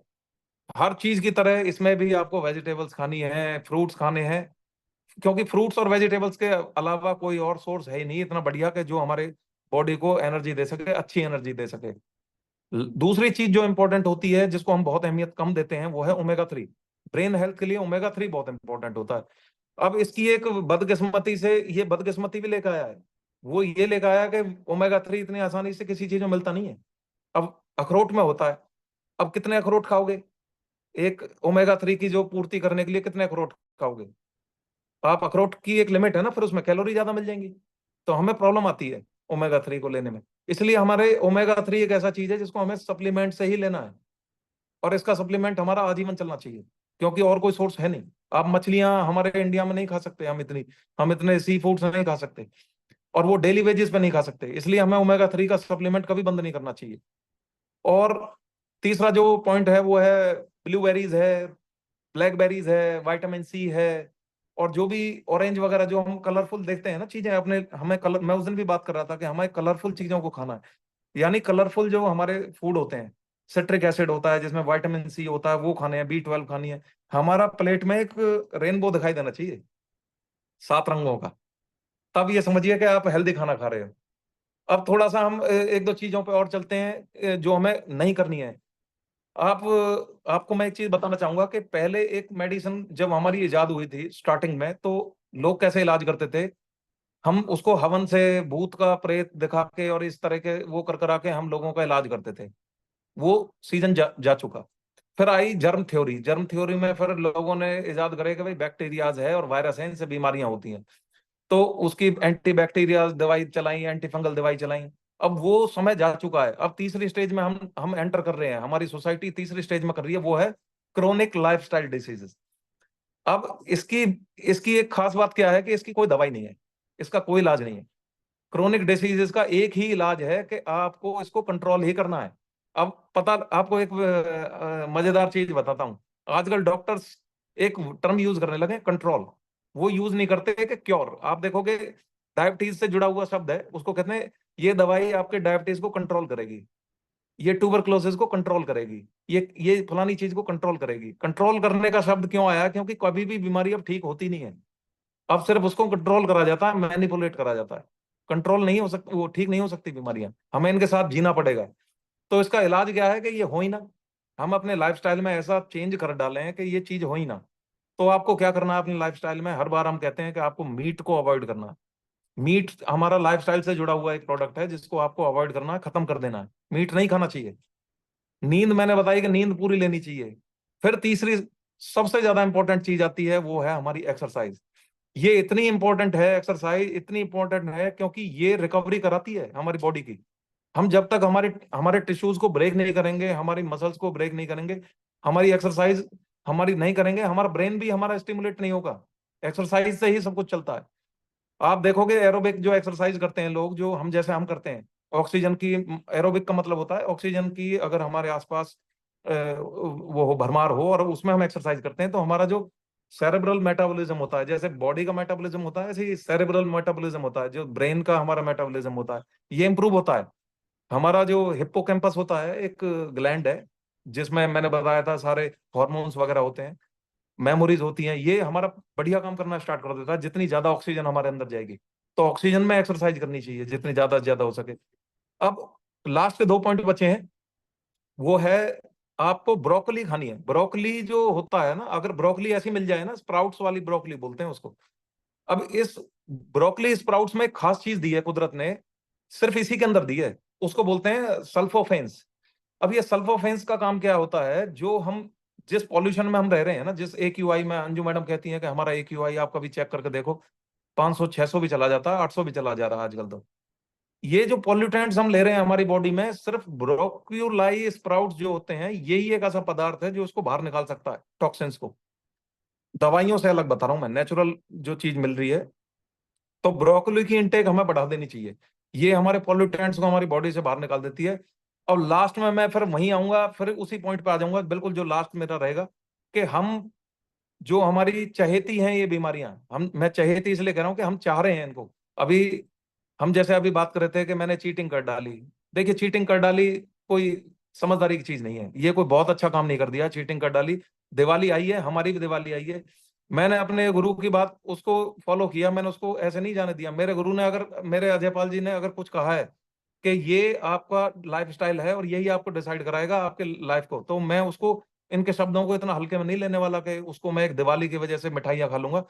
Speaker 1: हर चीज की तरह इसमें भी आपको वेजिटेबल्स खानी है, फ्रूट्स खाने हैं, क्योंकि फ्रूट्स और वेजिटेबल्स के अलावा कोई और सोर्स है ही नहीं इतना बढ़िया कि जो हमारे बॉडी को एनर्जी दे सके, अच्छी एनर्जी दे सके। दूसरी चीज जो इंपॉर्टेंट होती है, जिसको हम बहुत अहमियत कम देते हैं, वो है ओमेगा 3। ब्रेन हेल्थ के लिए ओमेगा 3 बहुत इंपॉर्टेंट होता है। अब इसकी एक बदकिस्मती से, ये बदकिस्मती भी लेकर आया है। वो ये लेकर आया कि ओमेगा 3 इतनी आसानी से किसी चीज में मिलता नहीं है। अब अखरोट में होता है। अब कितने अखरोट खाओगे? एक ओमेगा 3 की जो पूर्ति करने के लिए कितने अखरोट खाओगे? आप अखरोट की एक लिमिट है ना, फिर उसमें कैलोरी ज्यादा मिल जाएंगी। तो हमें प्रॉब्लम आती है ओमेगा 3 को लेने में। इसलिए हमारे ओमेगा 3 एक ऐसा चीज है जिसको हमें सप्लीमेंट से ही लेना है। और इसका सप्लीमेंट हमारा आजीवन चलना चाहिए, क्योंकि और कोई सोर्स है नहीं। आप मछलियां हमारे इंडिया में नहीं खा सकते, हम इतने सी फूड्स नहीं खा सकते, और वो डेली वेजेस पे नहीं खा सकते। इसलिए हमें ओमेगा 3 का सप्लीमेंट कभी बंद नहीं करना चाहिए। और तीसरा जो पॉइंट है वो है ब्लूबेरीज है, ब्लैकबेरीज है, विटामिन C है। और जो भी ऑरेंज वगैरह जो हम कलरफुल देखते हैं ना चीजें अपने, हमें कलर, मैं उस दिन भी बात कर रहा था कि हमें कलरफुल चीजों को खाना है। यानी कलरफुल जो हमारे फूड होते हैं, सिट्रिक एसिड होता है जिसमें विटामिन C होता है, वो खाने हैं, B12 खानी है। हमारा प्लेट में एक रेनबो दिखाई देना चाहिए, 7 रंगों का। तब ये समझिए कि आप हेल्दी खाना खा रहे हो। अब थोड़ा सा हम एक दो चीजों पे और चलते हैं जो हमें नहीं करनी है। आप आपको मैं एक चीज बताना चाहूंगा कि पहले एक मेडिसिन जब हमारी इजाद हुई थी स्टार्टिंग में, तो लोग कैसे इलाज करते थे? हम उसको हवन से, भूत का प्रेत दिखा के और इस तरह के वो कर करा के हम लोगों का इलाज करते थे। वो सीजन जा चुका। फिर आई जर्म थ्योरी। जर्म थ्योरी में फिर लोगों ने इजाद करे कि भाई बैक्टीरियाज है और वायरस है, इनसे बीमारियां होती हैं। तो उसकी एंटी बैक्टीरियल दवाई चलाई, एंटी फंगल दवाई चलाई। अब वो समय जा चुका है। अब तीसरी स्टेज में हम एंटर कर रहे हैं, हमारी सोसाइटी तीसरी स्टेज में कर रही है, वो है क्रोनिक लाइफस्टाइल डिसीजेस। अब इसकी इसकी एक खास बात क्या है कि इसकी कोई दवाई नहीं है, इसका कोई इलाज नहीं है। क्रोनिक डिसीजेस का एक ही इलाज है कि आपको इसको कंट्रोल ही करना है। अब पता, आपको एक मजेदार चीज बताता हूँ। आजकल डॉक्टर्स एक टर्म यूज करने लगे, कंट्रोल। वो यूज नहीं करते कि क्योर। आप देखोगे डायबिटीज से जुड़ा हुआ शब्द है, उसको कहते हैं ये दवाई आपके डायबिटीज को कंट्रोल करेगी, ये ट्यूबरक्लोसिस को कंट्रोल करेगी, ये फलानी चीज को कंट्रोल करेगी। कंट्रोल करने का शब्द क्यों आया? क्योंकि कभी भी बीमारी अब ठीक होती नहीं है। अब सिर्फ उसको कंट्रोल करा जाता है, मैनिपुलेट करा जाता है। कंट्रोल नहीं हो सकती, वो ठीक नहीं हो सकती बीमारियां, हमें इनके साथ जीना पड़ेगा। तो इसका इलाज क्या है कि ये हो ही ना। हम अपने लाइफस्टाइल में ऐसा चेंज कर डालें कि ये चीज हो ही ना। तो आपको क्या करना है अपने लाइफस्टाइल में? हर बार हम कहते हैं कि आपको मीट को अवॉइड करना है। मीट हमारा लाइफस्टाइल से जुड़ा हुआ एक प्रोडक्ट है जिसको आपको अवॉइड करना है, खत्म कर देना है। मीट नहीं खाना चाहिए। नींद, मैंने बताई कि नींद पूरी लेनी चाहिए। फिर तीसरी सबसे ज्यादा इंपॉर्टेंट चीज आती है, वो है हमारी एक्सरसाइज। ये इतनी इंपॉर्टेंट है, एक्सरसाइज इतनी इंपॉर्टेंट है क्योंकि ये रिकवरी कराती है हमारी बॉडी की। हम जब तक हमारे हमारे टिश्यूज को ब्रेक नहीं करेंगे, हमारी मसल्स को ब्रेक नहीं करेंगे, हमारी एक्सरसाइज हमारी नहीं करेंगे, हमारा ब्रेन भी हमारा स्टिमुलेट नहीं होगा। एक्सरसाइज से ही सब कुछ चलता है। आप देखोगे एरोबिक जो एक्सरसाइज करते हैं लोग, जो हम जैसे हम करते हैं, ऑक्सीजन की, एरोबिक का मतलब होता है ऑक्सीजन की अगर हमारे आसपास वो हो, भरमार हो, और उसमें हम एक्सरसाइज करते हैं, तो हमारा जो सेरेब्रल मेटाबॉलिज्म होता है, जैसे बॉडी का मेटाबॉलिज्म होता है, ऐसे ही सेरेब्रल मेटाबॉलिज्म होता है, जो ब्रेन का हमारा मेटाबॉलिज्म होता है, ये इंप्रूव होता है। हमारा जो हिप्पोकैम्पस होता है, एक ग्लैंड है जिसमें मैंने बताया था सारे हॉर्मोन्स वगैरह होते हैं, मेमोरीज होती हैं, ये हमारा बढ़िया काम करना स्टार्ट कर देता है जितनी ज्यादा ऑक्सीजन हमारे अंदर जाएगी। तो ऑक्सीजन में एक्सरसाइज करनी चाहिए जितनी ज्यादा से ज्यादा हो सके। अब लास्ट के 2 पॉइंट बचे हैं, वो है आपको ब्रोकली खानी है। ब्रोकली जो होता है ना, अगर ब्रोकली ऐसी मिल जाए ना, स्प्राउट्स वाली ब्रोकली बोलते हैं उसको। अब इस ब्रोकली स्प्राउट्स में एक खास चीज दी है कुदरत ने, सिर्फ इसी के अंदर दी है। उसको बोलते हैं सल्फोफेंस। अब ये सल्फोफेंस का काम क्या होता है? जो हम जिस पॉल्यूशन में हम रह रहे हैं ना, जिस AQI में, अंजू मैडम कहती हैं कि हमारा AQI आप कभी चेक करके देखो, 500 600 भी चला जाता है, 800 भी चला जा रहा है आजकल। तो ये जो पॉल्यूटेंट्स हम ले रहे हैं हमारी बॉडी में, सिर्फ ब्रोक्यूलाई स्प्राउट्स जो होते हैं, यही एक ऐसा पदार्थ है जो उसको बाहर निकाल सकता है, टॉक्सिन्स को। दवाइयों से अलग बता रहा हूं मैं, नेचुरल जो चीज मिल रही है। तो ब्रोकली की इंटेक हमें बढ़ा देनी चाहिए। ये हमारे पॉल्यूटेंट्स को हमारी बॉडी से बाहर निकाल देती है। और लास्ट में मैं फिर वहीं आऊंगा, फिर उसी पॉइंट पे आ जाऊंगा, बिल्कुल जो लास्ट मेरा रहेगा, कि हम जो हमारी चहेती हैं ये बीमारियां, हम, मैं चहेती इसलिए कह रहा हूं कि हम चाह रहे हैं इनको। अभी हम जैसे अभी बात कर रहे थे कि मैंने चीटिंग कर डाली, देखिए चीटिंग कर डाली कोई समझदारी की चीज नहीं है, ये कोई बहुत अच्छा काम नहीं कर दिया, चीटिंग कर डाली। दिवाली आई है, हमारी भी दिवाली आई है, मैंने अपने गुरु की बात उसको फॉलो किया, मैंने उसको ऐसे नहीं जाने दिया। मेरे गुरु ने अगर, मेरे अजयपाल जी ने अगर कुछ कहा है कि ये आपका लाइफ स्टाइल है और यही आपको डिसाइड कराएगा आपके लाइफ को, तो मैं उसको, इनके शब्दों को इतना हल्के में नहीं लेने वाला कि उसको मैं एक दिवाली की वजह से मिठाइयाँ खा लूंगा।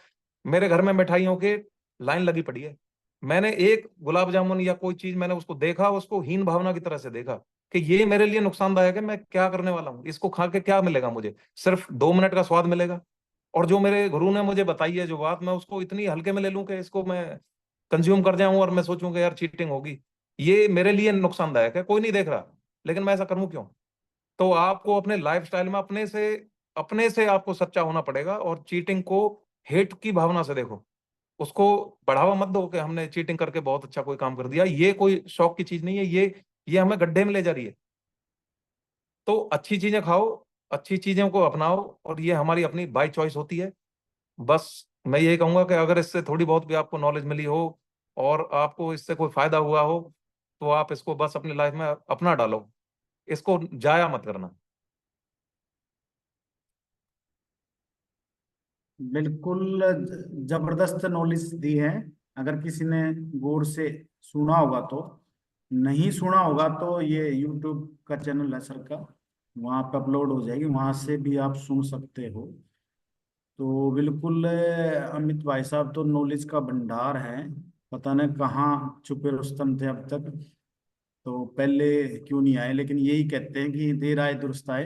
Speaker 1: मेरे घर में मिठाइयों के लाइन लगी पड़ी है। मैंने एक गुलाब जामुन या कोई चीज मैंने उसको देखा, उसको हीन भावना की तरह से देखा कि ये मेरे लिए नुकसानदायक है, मैं क्या करने वाला हूँ, इसको खा के क्या मिलेगा मुझे, सिर्फ 2 मिनट का स्वाद मिलेगा। और जो मेरे गुरु ने मुझे बताई है जो बात, मैं उसको इतनी हल्के में ले लूं कि इसको मैं कंज्यूम कर जाऊं और मैं सोचूं कि यार चीटिंग होगी, ये मेरे लिए नुकसानदायक है, कोई नहीं देख रहा, लेकिन मैं ऐसा करूं क्यों। तो आपको अपने लाइफ स्टाइल में अपने से आपको सच्चा होना पड़ेगा, और चीटिंग को हेट की भावना से देखो, उसको बढ़ावा मत दो कि हमने चीटिंग करके बहुत अच्छा कोई काम कर दिया। ये कोई शौक की चीज नहीं है, ये हमें गड्ढे में ले जा रही है। तो अच्छी चीजें खाओ, अच्छी चीजों को अपनाओ, और ये हमारी अपनी बाई चॉइस होती है। बस मैं यही कहूंगा कि अगर इससे थोड़ी बहुत भी आपको नॉलेज मिली हो और आपको इससे कोई फायदा हुआ हो, तो आप इसको बस अपनी लाइफ में अपना डालो, इसको जाया मत करना।
Speaker 2: बिल्कुल जबरदस्त नॉलेज दी है। अगर किसी ने गौर से सुना होगा तो, नहीं सुना होगा तो ये यूट्यूब का चैनल है सर का, वहाँ पे अपलोड हो जाएगी, वहाँ से भी आप सुन सकते हो। तो बिल्कुल अमित भाई साहब तो नॉलेज का भंडार है, पता नहीं कहाँ छुपे रुस्तम थे अब तक, तो पहले क्यों नहीं आए। लेकिन यही कहते हैं कि देर आए दुरुस्त आए,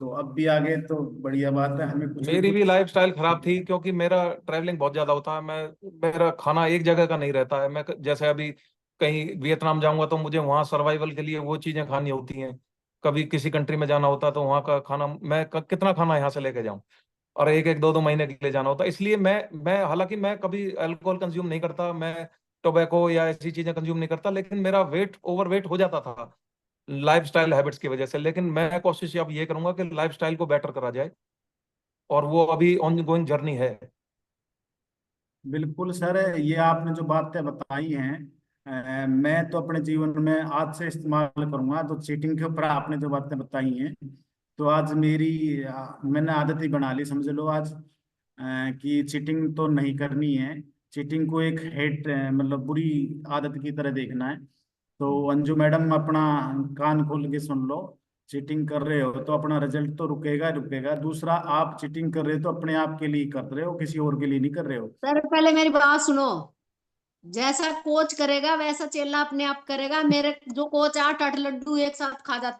Speaker 2: तो अब भी आगे तो बढ़िया बात है, हमें कुछ ना
Speaker 1: मेरी भी
Speaker 2: कुछ।
Speaker 1: लाइफ स्टाइल खराब थी क्योंकि मेरा ट्रैवलिंग बहुत ज्यादा होता है, मेरा खाना एक जगह का नहीं रहता है। मैं जैसे अभी कहीं वियतनाम जाऊंगा तो मुझे वहां सर्वाइवल के लिए वो चीजें खानी होती हैं, कभी किसी कंट्री में जाना होता है तो वहां का खाना मैं कितना खाना यहाँ से लेके जाऊं, और एक एक 2 2 महीने के लिए जाना होता है। इसलिए मैं हालांकि मैं कभी अल्कोहल कंज्यूम नहीं करता, मैं टोबैको या ऐसी चीजें कंज्यूम नहीं करता, लेकिन मेरा वेट ओवर वेट हो जाता था लाइफ स्टाइल हैबिट्स की वजह से। लेकिन मैं कोशिश अब ये करूंगा कि लाइफ स्टाइल को बेटर करा जाए, और वो अभी ऑन गोइंग जर्नी है।
Speaker 2: बिल्कुल सर, ये आपने जो बातें बताई हैं, मैं तो अपने जीवन में आज से इस्तेमाल करूंगा। तो चीटिंग के ऊपर आपने जो बातें बताई हैं, तो आज मेरी मैंने आदत ही बना ली समझ लो आज, कि चीटिंग तो नहीं करनी है। चीटिंग को एक हेट मतलब बुरी आदत की तरह देखना है। तो अंजू मैडम अपना कान खोल के सुन लो, चीटिंग कर रहे हो तो अपना रिजल्ट तो रुकेगा ही रुकेगा। दूसरा, आप चीटिंग कर रहे हो तो अपने आप के लिए कर रहे हो, किसी और के लिए नहीं कर रहे हो।
Speaker 3: सर पहले मेरी बात सुनो। जैसा कोच करेगा वैसा चेला अपने आप करेगा। मेरे जो कोच 8 8 लड्डू एक साथ खा जाते